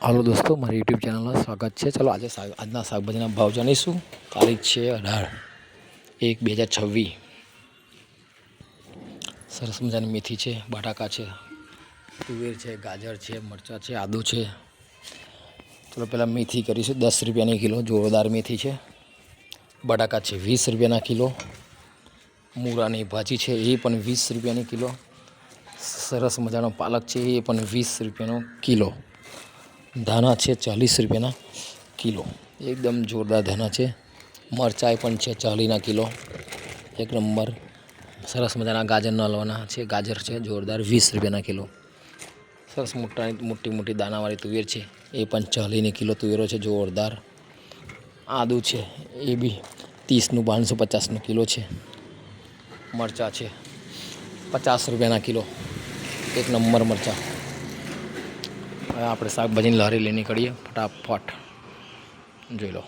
હાલો દોસ્તો, મારી યુટ્યુબ ચેનલમાં સ્વાગત છે। ચલો આજે આજના શાકભાજીના ભાવ જાણીશું। તારીખ છે 18/1/2026। સરસ મજાની મેથી છે, બટાકા છે, તુવેર છે, ગાજર છે, મરચાં છે, આદુ છે। ચલો પહેલાં મેથી કરીશું 10 રૂપિયાની કિલો, જોરદાર મેથી છે। બટાકા છે 20 રૂપિયાના કિલો। મૂળાની ભાજી છે એ પણ 20 રૂપિયાની કિલો। સરસ મજાનો પાલક છે એ પણ 20 રૂપિયાનો કિલો। ધાણા છે 40 રૂપિયાના કિલો, એકદમ જોરદાર ધાણા છે। મરચાઈ પણ છે 40ના કિલો, એક નંબર। સરસ મજાના ગાજરના હલવાના છે, ગાજર છે જોરદાર 20 રૂપિયાના કિલો। સરસ મોટી દાનાવાળી તુવેર છે એ પણ 40ની કિલો તુવેરો છે, જોરદાર। આદુ છે એ બી 30નું 550નું કિલો છે। મરચાં છે 50 રૂપિયાના કિલો, એક નંબર મરચાં। હવે આપણે શાકભાજીની લારી લઈને નીકળીએ ફટાફટ, જોઈ લો।